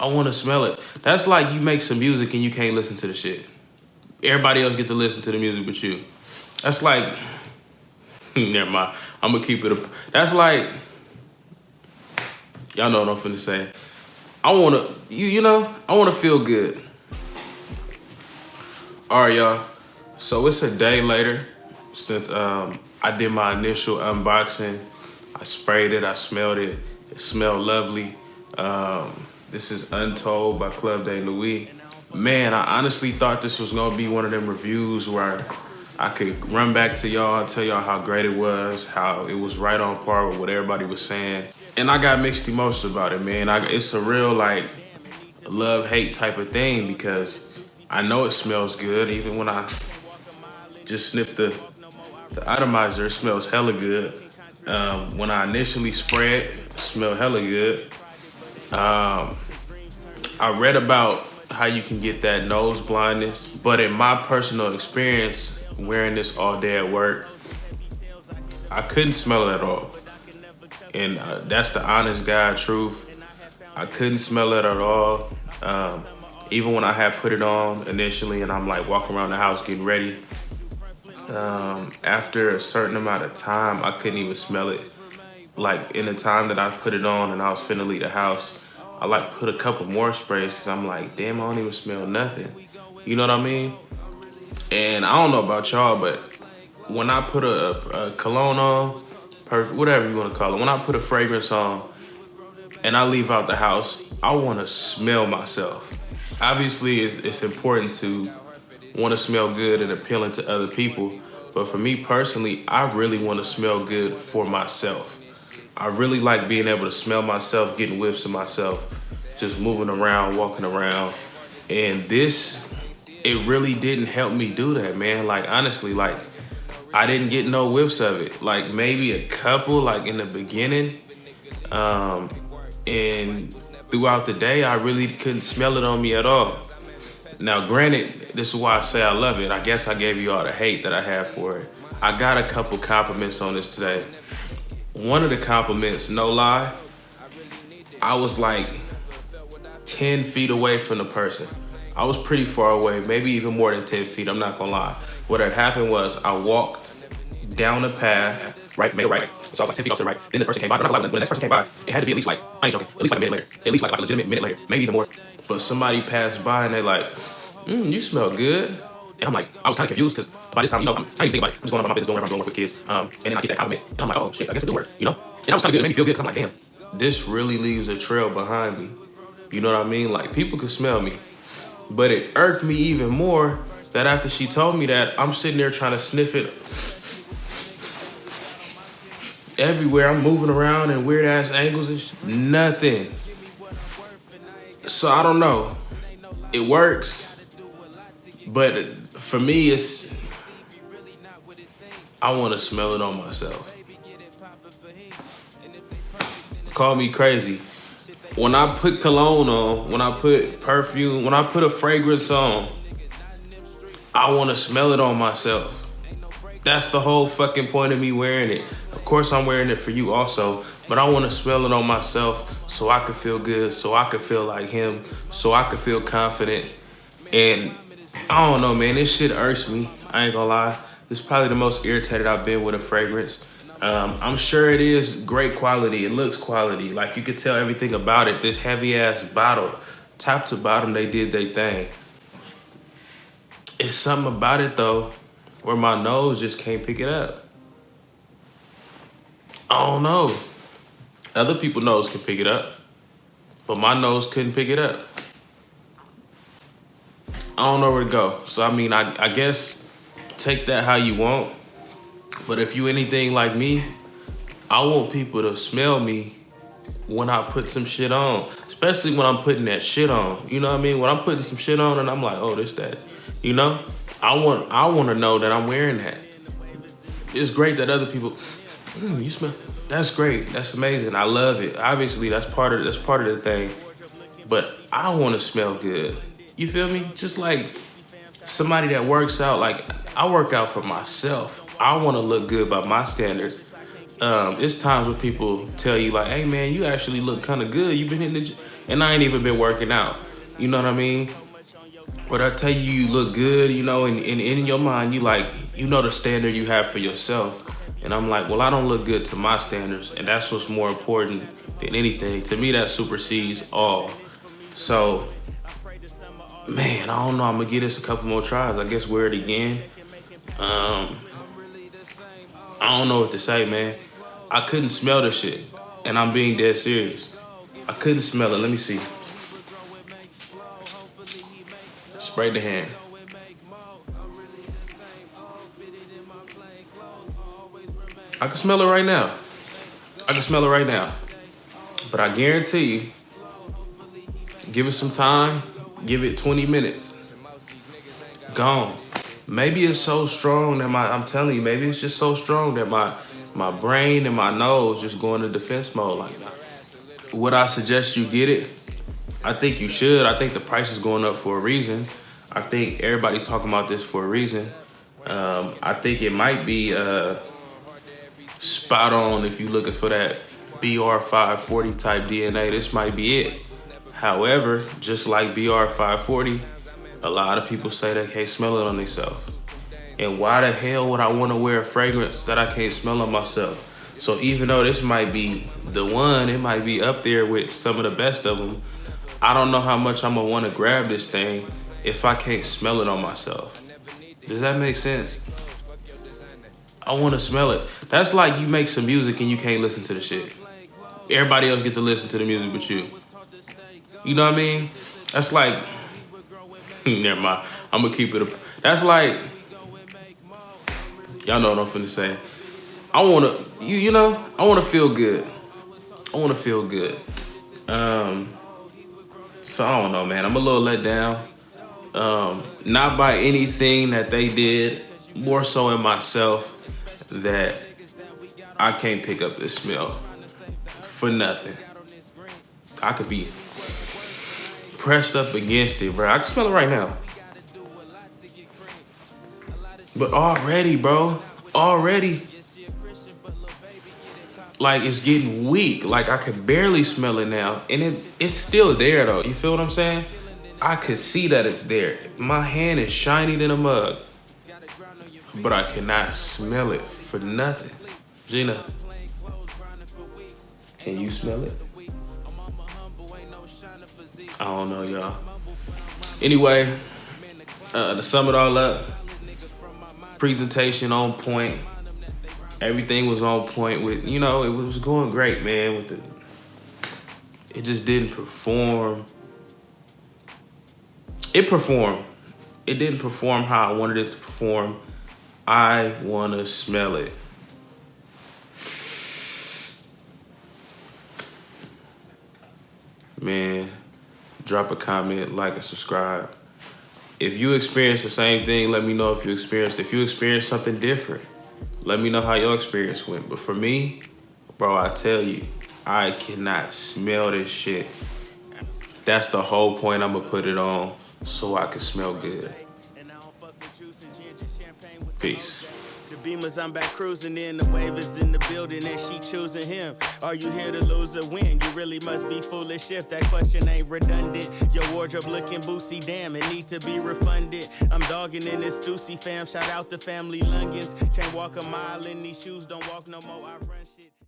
I want to smell it. That's like you make some music and you can't listen to the shit. Everybody else get to listen to the music but you. That's like, never mind. I'm gonna keep it. That's like, y'all know what I'm finna say. I wanna, I wanna feel good. All right, y'all. So it's a day later since I did my initial unboxing. I sprayed it, I smelled it. It smelled lovely. This is Untold by Club De Nuit. Man, I honestly thought this was gonna be one of them reviews where I could run back to y'all and tell y'all how great it was, how it was right on par with what everybody was saying. And I got mixed emotions about it, man. It's a real like love-hate type of thing because I know it smells good. Even when I just sniffed the atomizer, it smells hella good. When I initially sprayed, it smelled hella good. I read about how you can get that nose blindness, but in my personal experience, wearing this all day at work, I couldn't smell it at all. And that's the honest God truth. I couldn't smell it at all. Even when I had put it on initially and I'm like walking around the house getting ready, after a certain amount of time, I couldn't even smell it. Like in the time that I put it on and I was finna leave the house, I like put a couple more sprays because I'm like, damn, I don't even smell nothing. You know what I mean? And I don't know about y'all, but when I put a cologne on, whatever you want to call it, when I put a fragrance on and I leave out the house, I want to smell myself. Obviously, it's important to want to smell good and appealing to other people. But for me personally, I really want to smell good for myself. I really like being able to smell myself, getting whiffs of myself, just moving around, walking around. And this, it really didn't help me do that, man. Like, honestly, like, I didn't get no whiffs of it. Like, maybe a couple, like, in the beginning. And throughout the day, I really couldn't smell it on me at all. Now, granted, this is why I say I love it. I guess I gave you all the hate that I have for it. I got a couple compliments on this today. One of the compliments, no lie, I was like 10 feet away from the person. I was pretty far away, maybe even more than 10 feet, I'm not gonna lie. What had happened was I walked down the path, right, made a right. So I was like 10 feet off to the right. Then the person came by, but I'm not lying, when the next person came by, it had to be at least like, I ain't joking, at least like a minute later. At least like a legitimate minute later, maybe even more. But somebody passed by and they like, you smell good. And I'm like, I was kind of confused because by this time, I didn't think about it. I'm just going about my business, doing whatever I'm doing with kids. And then I get that compliment. And I'm like, oh shit, I guess it do work, you know? And that was kind of good. It made me feel good because I'm like, damn, this really leaves a trail behind me. You know what I mean? Like, people could smell me. But it irked me even more that after she told me that, I'm sitting there trying to sniff it everywhere. I'm moving around in weird ass angles and nothing. So I don't know. It works. But for me, I want to smell it on myself. Call me crazy. When I put cologne on, when I put perfume, when I put a fragrance on, I want to smell it on myself. That's the whole fucking point of me wearing it. Of course, I'm wearing it for you also, but I want to smell it on myself so I could feel good, so I could feel like him, so I could feel confident. And I don't know, man, this shit irks me. I ain't gonna lie. This is probably the most irritated I've been with a fragrance. I'm sure it is great quality. It looks quality. Like, you could tell everything about it. This heavy ass bottle, top to bottom, they did their thing. It's something about it though, where my nose just can't pick it up. I don't know. Other people's nose can pick it up, but my nose couldn't pick it up. I don't know where to go. So, I mean, I guess take that how you want. But if you anything like me, I want people to smell me when I put some shit on, especially when I'm putting that shit on. You know what I mean? When I'm putting some shit on and I'm like, oh, this, that, you know? I want to know that I'm wearing that. It's great that other people, you smell, that's great. That's amazing. I love it. Obviously, that's part of the thing. But I want to smell good. You feel me? Just like somebody that works out, like I work out for myself. I want to look good by my standards. It's times when people tell you like, hey man, you actually look kind of good. You've been hitting the gym. And I ain't even been working out. You know what I mean? But I tell you, you look good, you know, and in your mind, you like, you know the standard you have for yourself. And I'm like, well, I don't look good to my standards. And that's what's more important than anything. To me, that supersedes all. So, man, I don't know. I'm going to give this a couple more tries. I guess wear it again. I don't know what to say, man. I couldn't smell the shit. And I'm being dead serious. I couldn't smell it. Let me see. Spray the hand. I can smell it right now. I can smell it right now. But I guarantee you, give it some time, give it 20 minutes. Gone. Maybe it's so strong that I'm telling you, maybe it's just so strong that my brain and my nose just go into defense mode like that. Would I suggest you get it? I think you should. I think the price is going up for a reason. I think everybody talking about this for a reason. I think it might be spot on if you're looking for that BR540 type DNA. This might be it. However, just like BR540, a lot of people say they can't smell it on themselves. And why the hell would I want to wear a fragrance that I can't smell on myself? So even though this might be the one, it might be up there with some of the best of them, I don't know how much I'm going to want to grab this thing if I can't smell it on myself. Does that make sense? I want to smell it. That's like you make some music and you can't listen to the shit. Everybody else get to listen to the music but you. You know what I mean? That's like, never mind. I'm going to keep it. That's like, y'all know what I'm finna say. I want to, you know, I want to feel good. I want to feel good. So I don't know, man. I'm a little let down. Not by anything that they did, more so in myself, that I can't pick up this smell for nothing. I could be pressed up against it, bro. I can smell it right now. But already, bro, like it's getting weak. Like I could barely smell it now. And it's still there though. You feel what I'm saying? I could see that it's there. My hand is shiny than a mug. But I cannot smell it for nothing. Gina, can you smell it? I don't know, y'all. Anyway, to sum it all up, presentation on point. Everything was on point with, you know, it was going great, man. It just didn't perform. It performed. It didn't perform how I wanted it to perform. I want to smell it. Man, drop a comment, like, and subscribe. If you experienced the same thing, let me know if you experienced. If you experienced something different, let me know how your experience went. But for me, bro, I tell you, I cannot smell this shit. That's the whole point I'm going to put it on, so I can smell good. Peace. The Beamers, I'm back cruising in. The wave is in the building and she choosing him. Are you here to lose or win? You really must be foolish if that question ain't redundant. Your wardrobe looking boosie, damn, it need to be refunded. I'm dogging in this Stussy fam. Shout out to family Lungans. Can't walk a mile in these shoes, don't walk no more, I run shit.